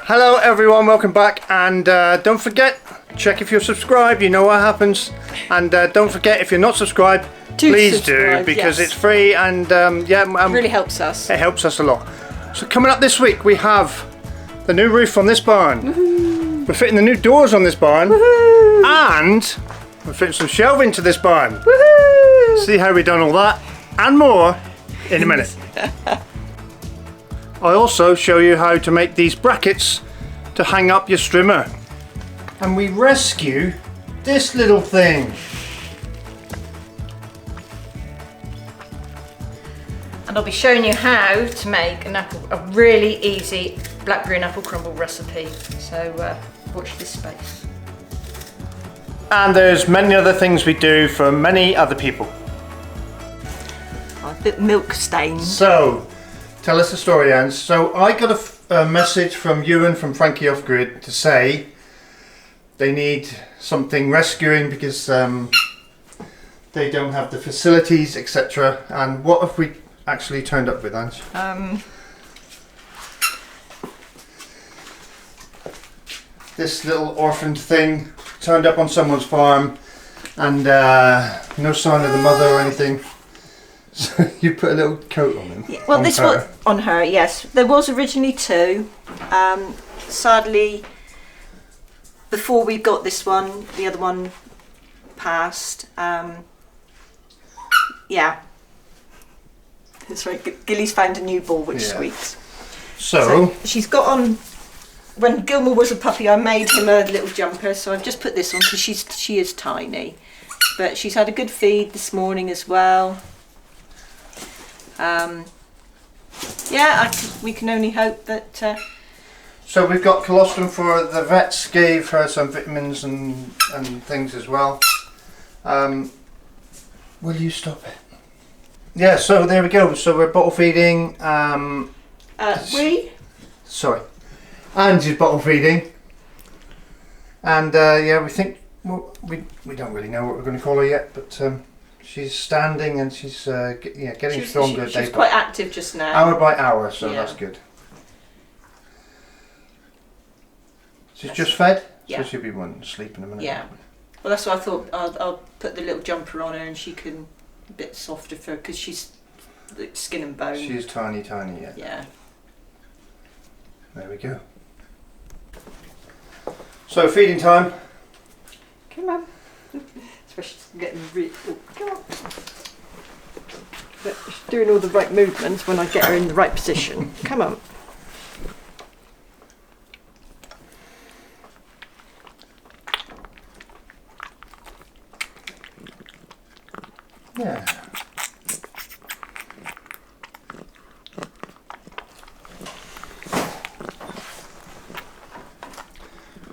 Hello everyone, welcome back, and don't forget, check if you're subscribed, you know what happens, and don't forget if you're not subscribed, please do, because it's free, and it really helps us. It helps us a lot. So coming up this week we have the new roof on this barn. Woohoo. We're fitting the new doors on this barn. Woohoo. And we're fitting some shelving to this barn. Woohoo. See how we've done all that and more in a minute. I also show you how to make these brackets to hang up your strimmer. And we rescue this little thing. And I'll be showing you how to make a really easy blackberry and apple crumble recipe. So watch this space. And there's many other things we do for many other people. A bit milk stained. So, tell us the story, Anne. So I got a message from Ewan from Frankie Off Grid to say they need something rescuing because they don't have the facilities, etc. And what have we actually turned up with, Ange? This little orphaned thing turned up on someone's farm, and no sign of the mother or anything. So you put a little coat on him. Yeah, well, this was on her. Yes, there was originally two. Sadly, before we got this one, the other one passed. Yeah, that's right. Gilly's found a new ball, which squeaks. So she's got on. When Gilmore was a puppy, I made him a little jumper, so I've just put this on because she is tiny, but she's had a good feed this morning as well. We can only hope that. So we've got colostrum for the vets gave her some vitamins and things as well. Will you stop it? Yeah. So there we go. So we're bottle feeding. Sorry. Angie's bottle feeding. And we think we don't really know what we're going to call her yet, but. She's standing and she's getting stronger. She's quite active just now. Hour by hour, so that's good. She's just fed? Yeah. So she'll be wanting to sleep in a minute. Yeah. Well, that's why I thought I'll put the little jumper on her and she can a bit softer for her because she's like skin and bone. She's tiny, yeah. Yeah. There we go. So feeding time. Come on. She's getting really. Oh, come on. But she's doing all the right movements when I get her in the right position. Come on. Yeah.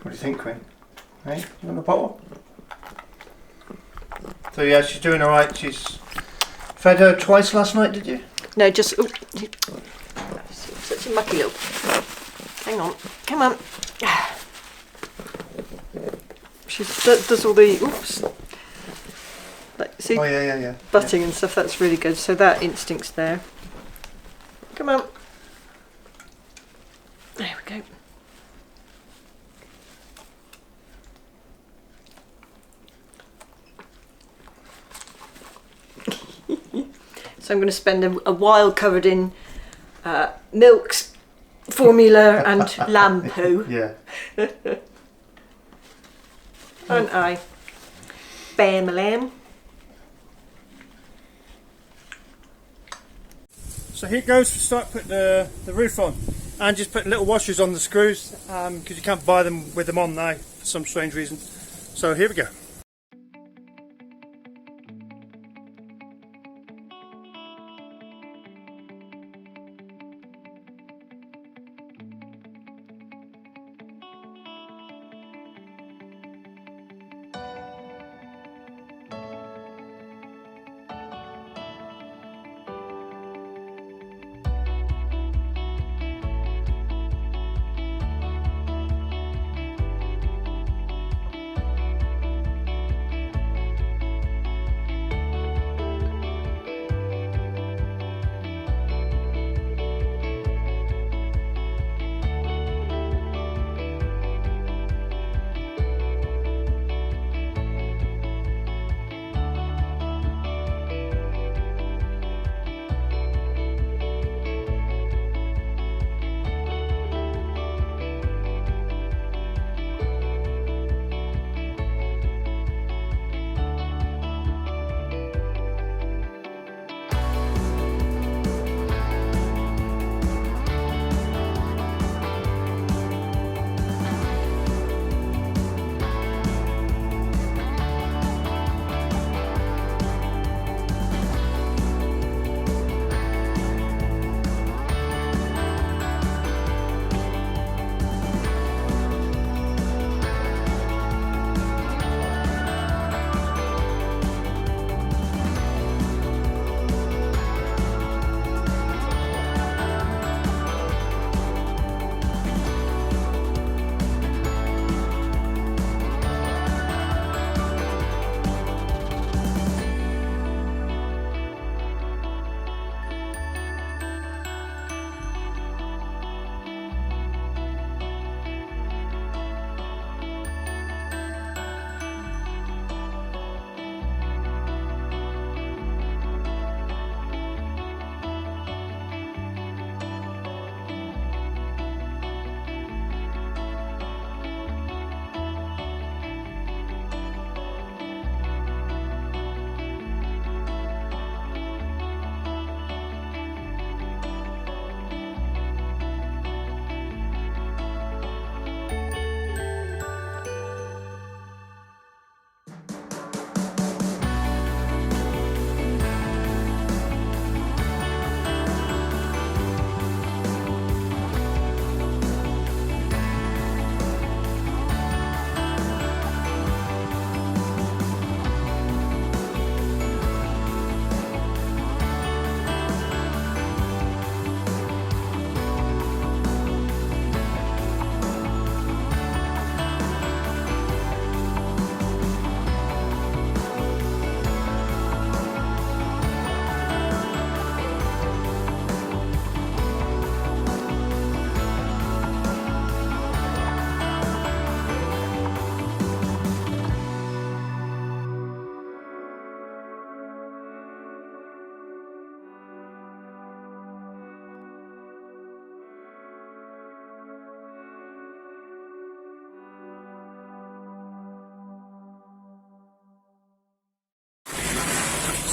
What do you think, Quinn? Hey, you want a bottle? So yeah, she's doing alright. She's fed her twice last night, did you? No, just such a mucky little. Hang on, come on. She does all the oops. Like, see, butting and stuff. That's really good. So that instinct's there. Come on. There we go. So I'm going to spend a while covered in milks, formula and lamb poo. Yeah. Aren't I? Bam a lamb. So here it goes to start putting the roof on. And just put little washers on the screws because you can't buy them with them on now for some strange reason. So here we go.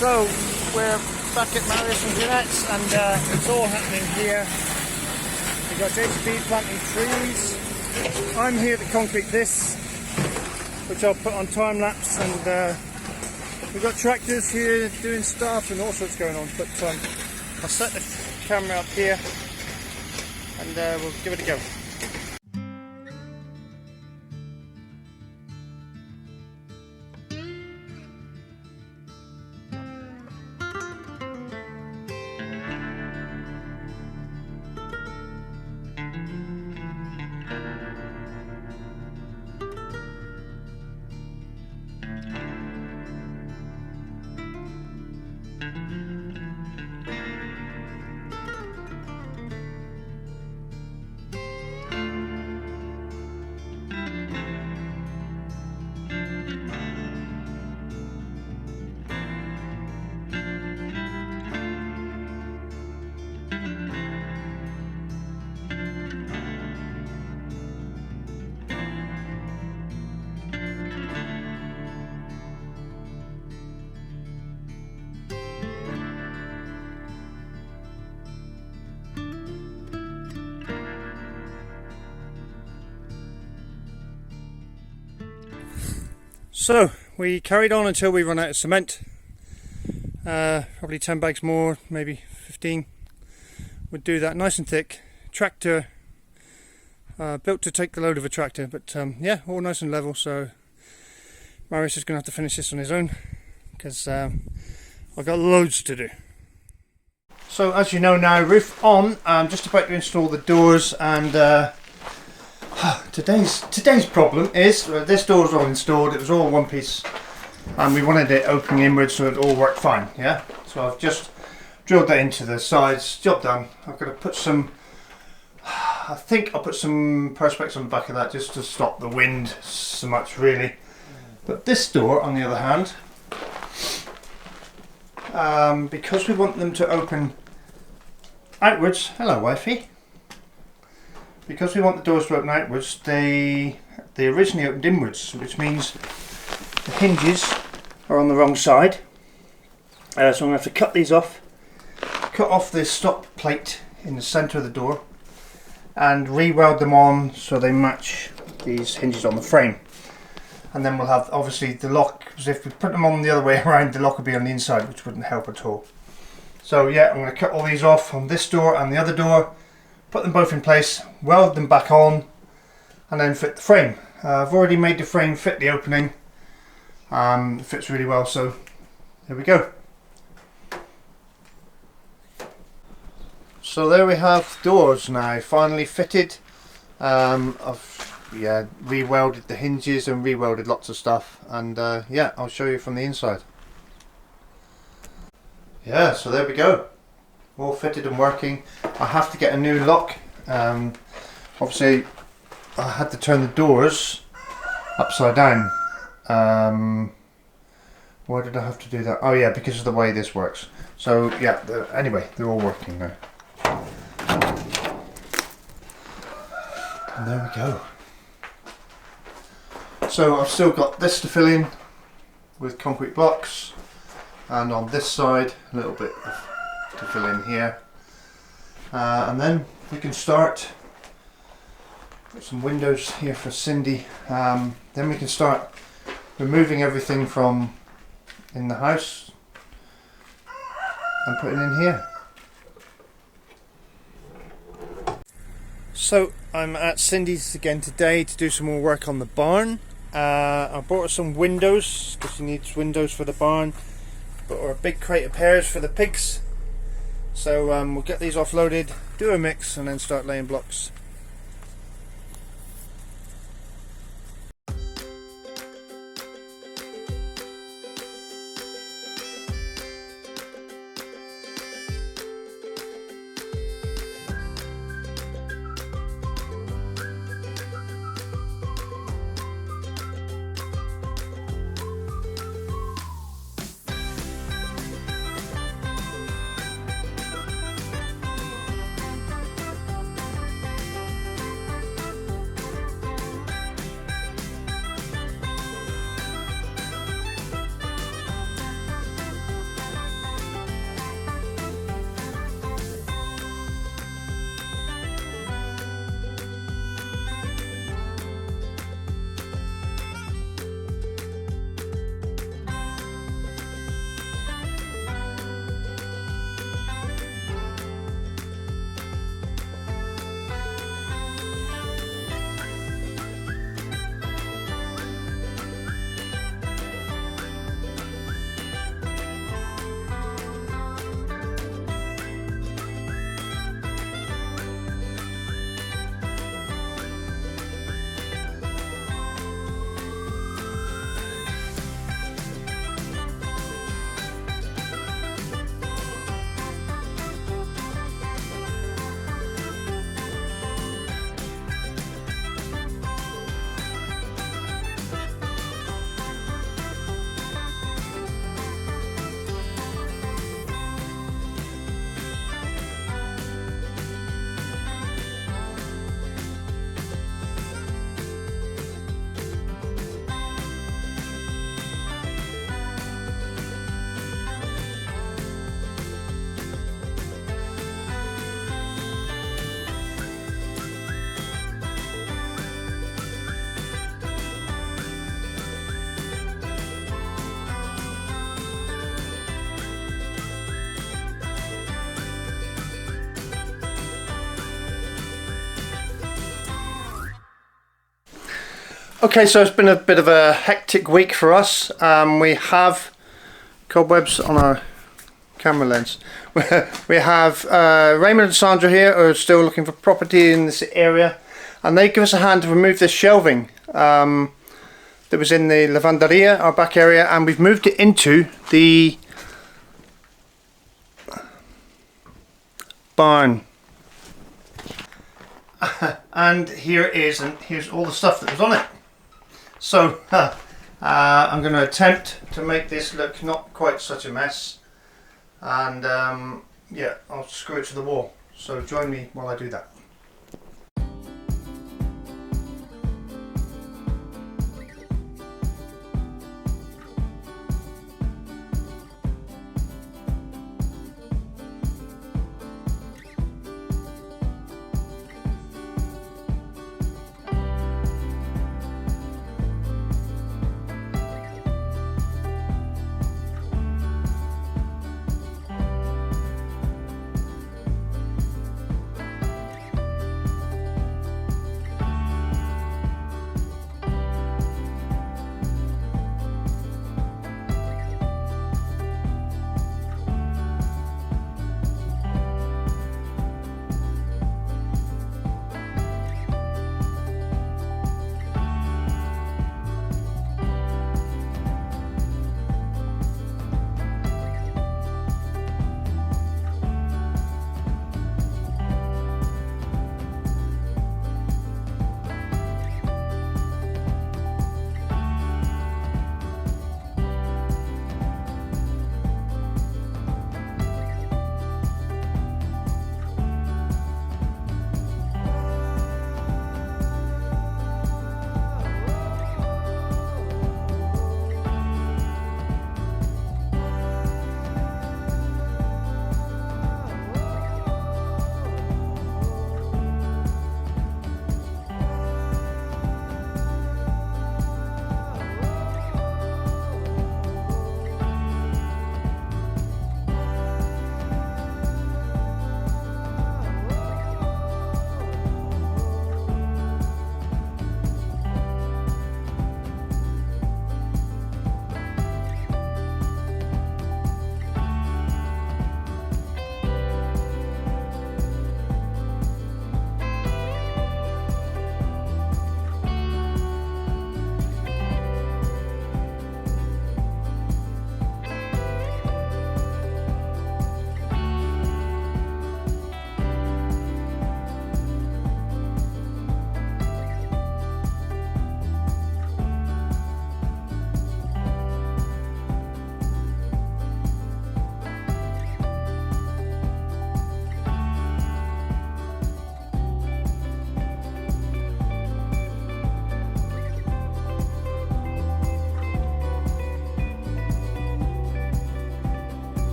So we're back at Marius and Jeanette's, and it's all happening here. We've got JTB planting trees. I'm here to concrete this, which I'll put on time lapse, and we've got tractors here doing stuff and all sorts going on. But I'll set the camera up here and we'll give it a go. So we carried on until we run out of cement. Probably 10 bags more, maybe 15 would do that. Nice and thick. Tractor, built to take the load of a tractor, but yeah, all nice and level. So Marius is going to have to finish this on his own because I've got loads to do. So as you know now, roof on. I'm just about to install the doors, and today's problem is this door's all installed. It was all one piece, and we wanted it opening inwards so it all worked fine. Yeah, so I've just drilled that into the sides. Job done. I've got to put some. I think I'll put some perspex on the back of that just to stop the wind so much, really. But this door, on the other hand, because we want them to open outwards. Hello, wifey. Because we want the doors to open outwards, they originally opened inwards, which means the hinges are on the wrong side. So I'm going to have to cut these off, cut off this stop plate in the centre of the door, and re-weld them on so they match these hinges on the frame. And then we'll have obviously the lock, because if we put them on the other way around, the lock will be on the inside, which wouldn't help at all. So yeah, I'm going to cut all these off on this door and the other door. Put them both in place, weld them back on, and then fit the frame. I've already made the frame fit the opening. It fits really well, so here we go. So there we have doors now, finally fitted. I've re-welded the hinges and re-welded lots of stuff, and yeah, I'll show you from the inside. Yeah, so there we go. All fitted and working. I have to get a new lock. Obviously I had to turn the doors upside down. Why did I have to do that? Oh yeah, because of the way this works. So yeah, anyway, they're all working now. And there we go. So I've still got this to fill in with concrete blocks, and on this side a little bit to fill in here, and then we can start. Put some windows here for Cindy. Then we can start removing everything from in the house and putting in here. So I'm at Cindy's again today to do some more work on the barn. I bought her some windows because she needs windows for the barn. Bought her a big crate of pears for the pigs. So we'll get these offloaded, do a mix, and then start laying blocks. Okay, so it's been a bit of a hectic week for us. We have cobwebs on our camera lens. We have Raymond and Sandra here who are still looking for property in this area, and they give us a hand to remove this shelving that was in the lavanderia, our back area, and we've moved it into the barn. And here's all the stuff that was on it. So I'm going to attempt to make this look not quite such a mess, and yeah, I'll screw it to the wall. So join me while I do that.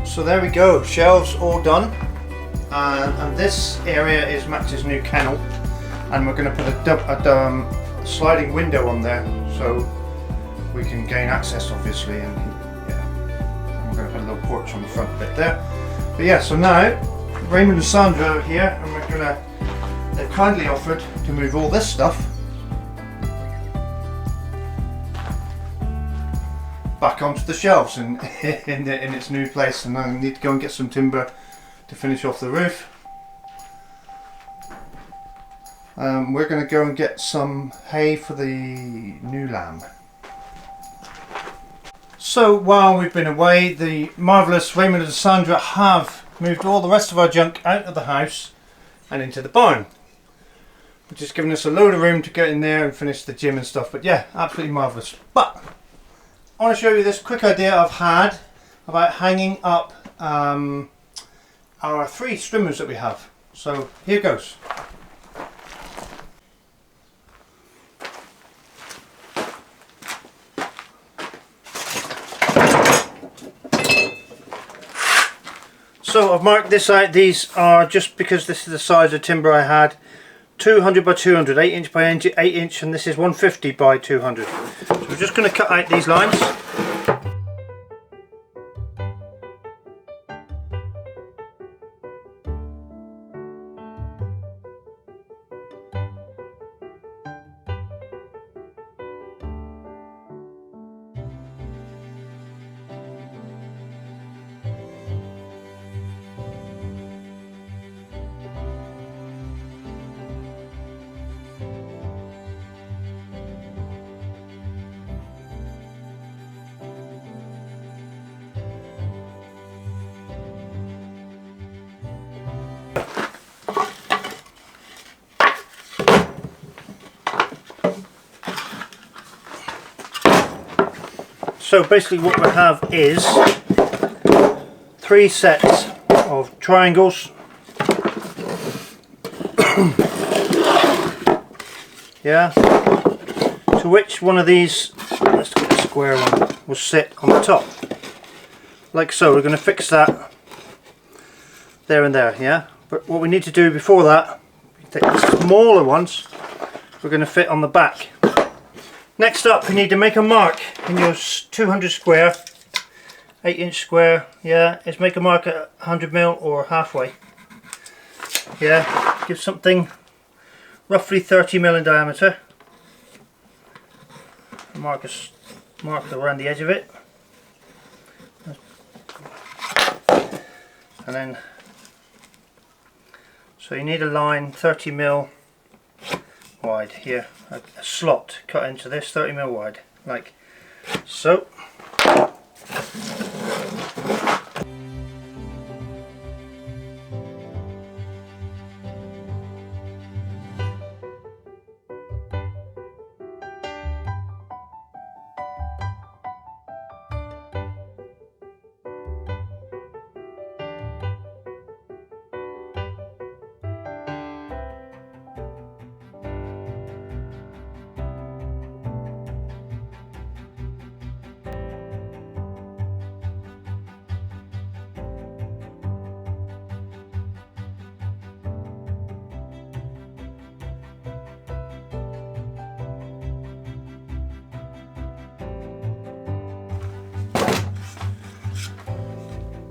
So there we go, shelves all done, and this area is Max's new kennel, and we're going to put a sliding window on there so we can gain access, obviously, and yeah, and we're going to put a little porch on the front bit there. But yeah, so now Raymond and Sandra are here, and we're going to, they've kindly offered to move all this stuff back onto the shelves in its new place, and I need to go and get some timber to finish off the roof. We're going to go and get some hay for the new lamb. So while we've been away, the marvellous Raymond and Sandra have moved all the rest of our junk out of the house and into the barn, which has given us a load of room to get in there and finish the gym and stuff. But yeah, absolutely marvellous. But I want to show you this quick idea I've had about hanging up our 3 strimmers that we have. So here goes. So I've marked this out. These are, just because this is the size of timber I had, 200 by 200, 8 inch by 8 inch, and this is 150 by 200. So we're just going to cut out these lines. So basically what we have is 3 sets of triangles. Yeah, to which one of these, let's get a square one, will sit on the top, like so. We're going to fix that there and there, yeah. But what we need to do before that, take the smaller ones, we're going to fit on the back. Next up, you need to make a mark in your 200 square, 8-inch square, yeah, is make a mark at 100mm or halfway. Yeah, give something roughly 30mm in diameter. Mark around the edge of it. And then, so you need a line 30mm wide here, a slot cut into this 30mm wide, like so.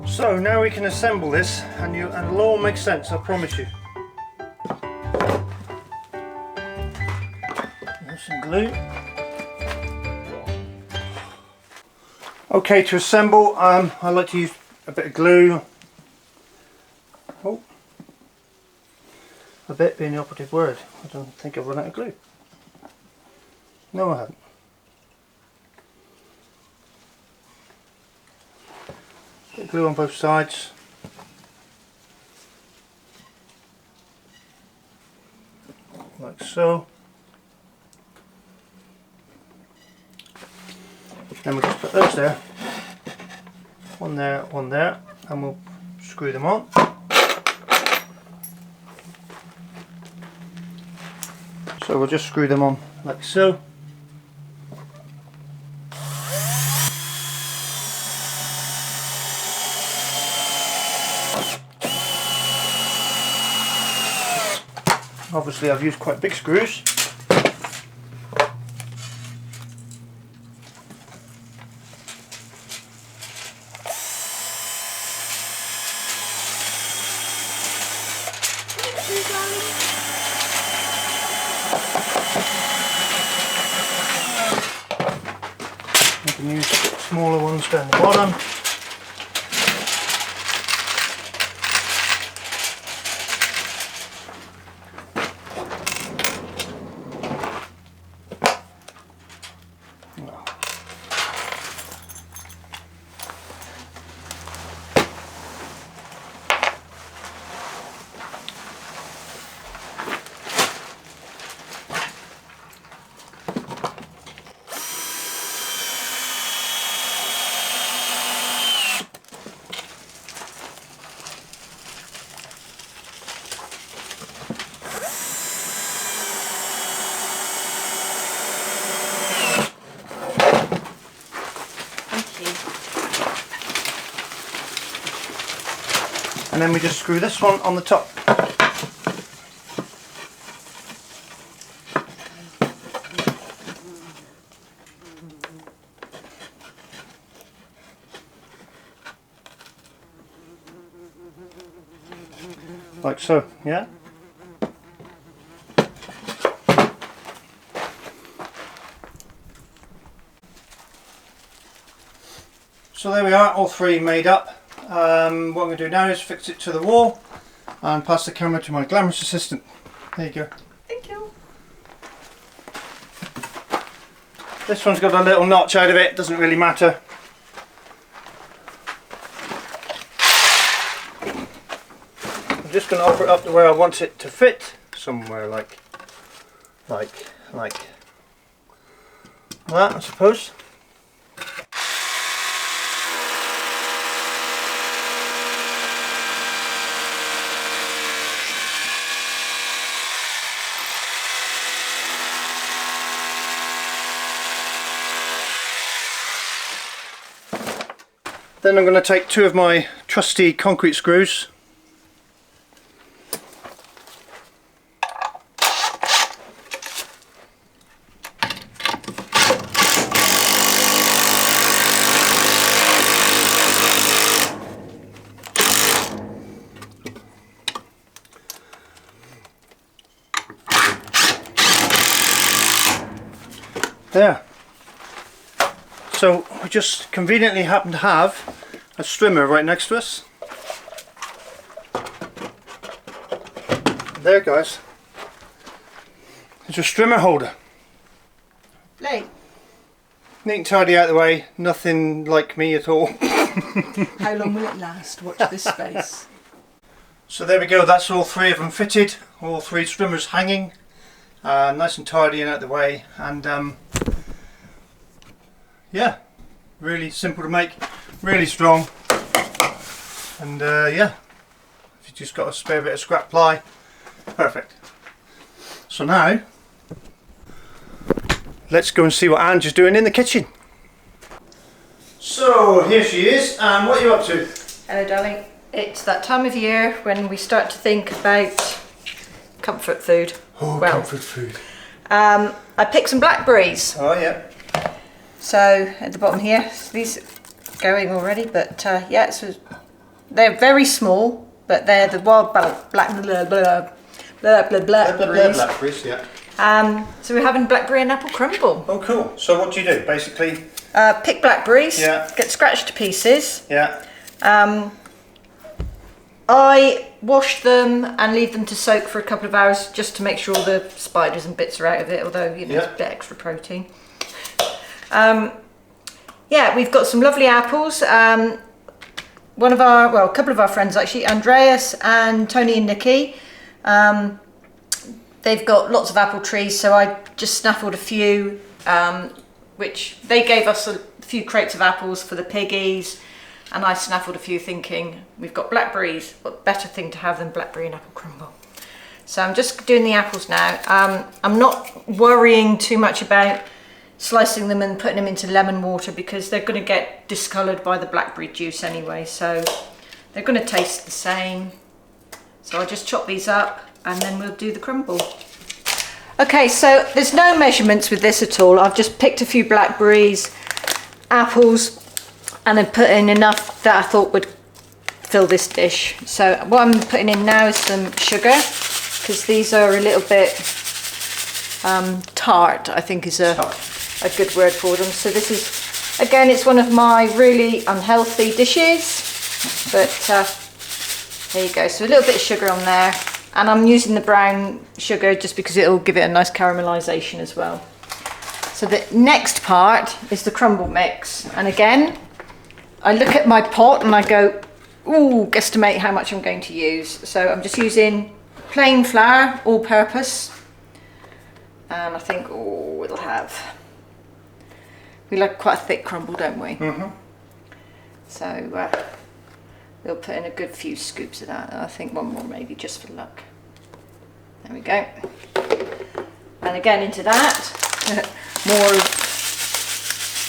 So now we can assemble this, and it'll all make sense, I promise you. There's some glue. Okay, to assemble, I like to use a bit of glue. Oh, a bit being the operative word. I don't think I've run out of glue. No, I haven't. Bit of glue on both sides. Like so. Then we'll just put those there. One there, and we'll screw them on. So we'll just screw them on like so. Obviously I've used quite big screws. You can use smaller ones down the bottom. And then we just screw this one on the top. Like so, yeah? So there we are, all three made up. What I'm going to do now is fix it to the wall and pass the camera to my glamorous assistant. There you go. Thank you. This one's got a little notch out of it, doesn't really matter. I'm just going to offer it up to where I want it to fit, somewhere like that, I suppose. Then I'm going to take 2 of my trusty concrete screws. There. So we just conveniently happen to have a strimmer right next to us. There, guys. It's a strimmer holder. Lee. Neat and tidy out of the way, nothing like me at all. How long will it last? Watch this space. So there we go, that's all 3 of them fitted, all 3 strimmers hanging, nice and tidy and out of the way, and yeah, really simple to make, really strong, and yeah, if you just got a spare bit of scrap ply, perfect. So now, let's go and see what Ange is doing in the kitchen. So here she is, and what are you up to? Hello darling. It's that time of year when we start to think about comfort food. Oh, well, comfort food. I picked some blackberries. Oh yeah. So at the bottom here, these are going already, but yeah, so they're very small, but they're the wild blackberries. Blackberries, yeah. So we're having blackberry and apple crumble. Oh cool. So what do you do? Basically, Pick blackberries, yeah, get scratched to pieces. yeah, I wash them and leave them to soak for a couple of hours just to make sure all the spiders and bits are out of it, although you know, yeah, it's a bit extra protein. Yeah, we've got some lovely apples. One of our, well, a couple of our friends actually, Andreas and Tony and Nikki, they've got lots of apple trees, so I just snaffled a few, which they gave us a few crates of apples for the piggies, and I snaffled a few thinking, we've got blackberries, what better thing to have than blackberry and apple crumble. So I'm just doing the apples now. I'm not worrying too much about slicing them and putting them into lemon water because they're going to get discoloured by the blackberry juice anyway, so they're going to taste the same. So I'll just chop these up and then we'll do the crumble. Okay, so there's no measurements with this at all. I've just picked a few blackberries, apples, and then put in enough that I thought would fill this dish. So what I'm putting in now is some sugar, because these are a little bit tart, I think is a good word for them. So this is, again, it's one of my really unhealthy dishes, but there you go. So a little bit of sugar on there, and I'm using the brown sugar just because it'll give it a nice caramelization as well. So the next part is the crumble mix, and again, I look at my pot and I go, ooh, guesstimate how much I'm going to use. So I'm just using plain flour, all purpose, and I think, oh, it'll have, we like quite a thick crumble, don't we? Mm-hmm. So we'll put in a good few scoops of that, and I think one more maybe just for luck. There we go. And again into that, more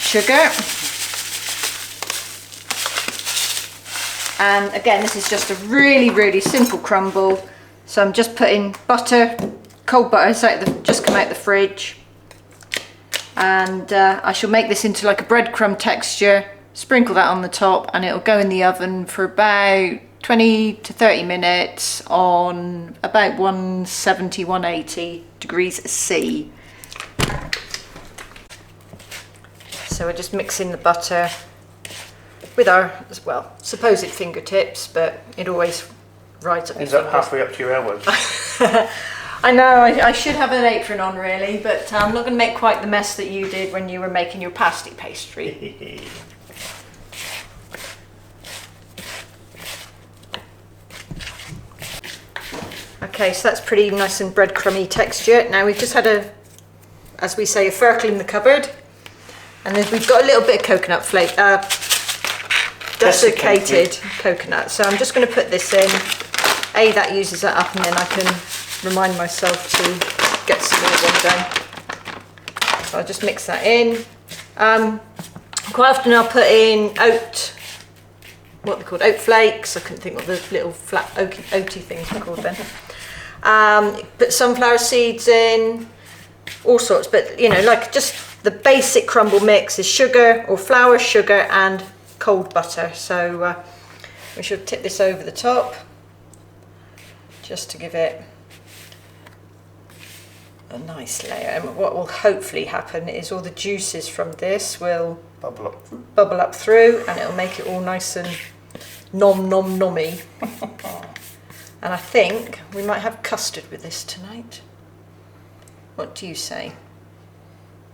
sugar. And again, this is just a really, really simple crumble. So I'm just putting butter, cold butter, so just come out the fridge. And I shall make this into like a breadcrumb texture, sprinkle that on the top, and it'll go in the oven for about 20 to 30 minutes on about 170, 180 degrees C. So we're just mixing the butter with our, well, supposed fingertips, but it always rides up. Ends up halfway up to your elbows. I know, I should have an apron on really, but I'm not going to make quite the mess that you did when you were making your pasty pastry. Okay, so that's pretty nice and breadcrumby texture. Now we've just had a, as we say, a ferkle in the cupboard, and then we've got a little bit of coconut flake, desiccated coconut. So I'm just going to put this in. That uses that up, and then I can remind myself to get some more one done. So I'll just mix that in. Quite often I'll put in oat what they're called, oat flakes. I couldn't think what the little flat oaty things were called then. Put sunflower seeds in, all sorts, but you know, like just the basic crumble mix is sugar or flour, sugar and cold butter. So we should tip this over the top just to give it a nice layer. And what will hopefully happen is all the juices from this will bubble up through, and it'll make it all nice and nommy. And I think we might have custard with this tonight. What do you say?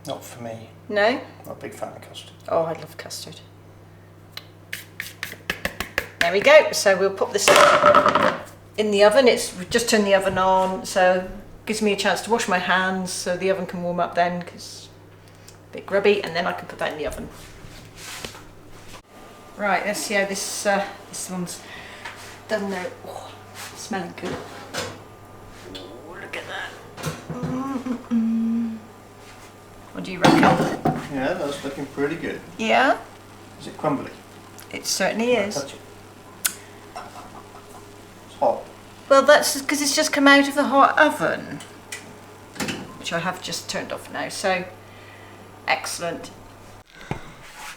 Not for me. No? Not a big fan of custard. Oh, I love custard. There we go. So we'll pop this in the oven. We've just turned the oven on, so it gives me a chance to wash my hands so the oven can warm up then, because it's a bit grubby, and then I can put that in the oven. Right, let's see how this one's done now. Oh, smelling good. Oh, look at that. What do you reckon? Yeah, that's looking pretty good. Yeah? Is it crumbly? It certainly is. Touch it. It's hot. Well, that's because it's just come out of the hot oven, which I have just turned off now, so excellent.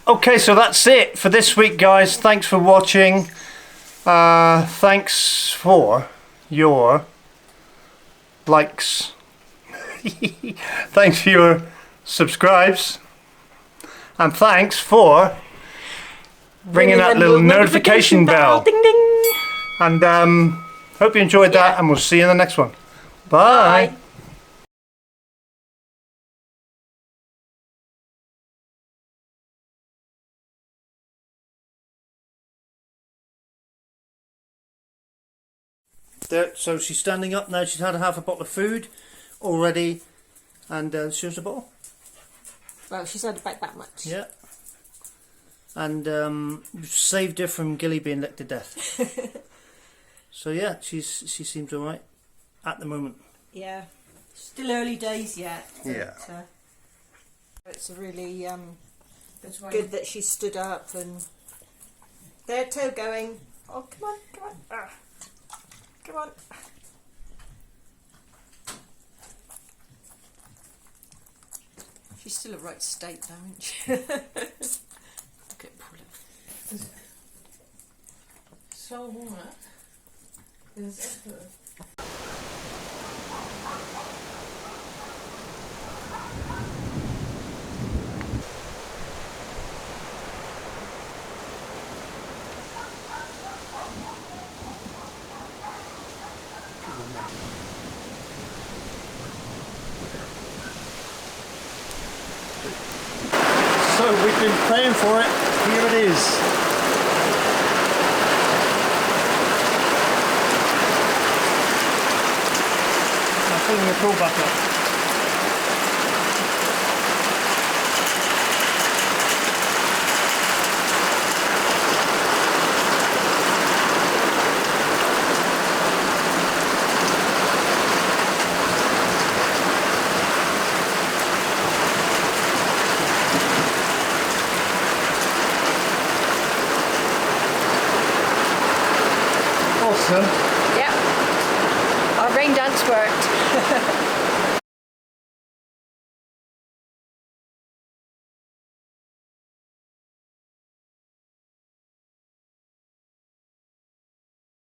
Okay, so that's it for this week, guys. Thanks for watching. Thanks for your likes. Thanks for your subscribes. And thanks for ringing that little notification bell. Ding ding. And hope you enjoyed that, and we'll see you in the next one. Bye. Bye. There, so she's standing up now. She's had a half a bottle of food already, and shows the bottle. Well, she's had about that much. Yeah. And saved her from Gilly being licked to death. So yeah, she seems all right at the moment. Yeah, still early days yet. Yeah. It's really good that she stood up and there, toe going. Oh, come on, come on. Come on. She's still a right state though, isn't she? Look at Paula. So warm. Is it? So we've been paying for it. Here it is. Now pulling your pull back up. Awesome. Yep. Our rain dance worked.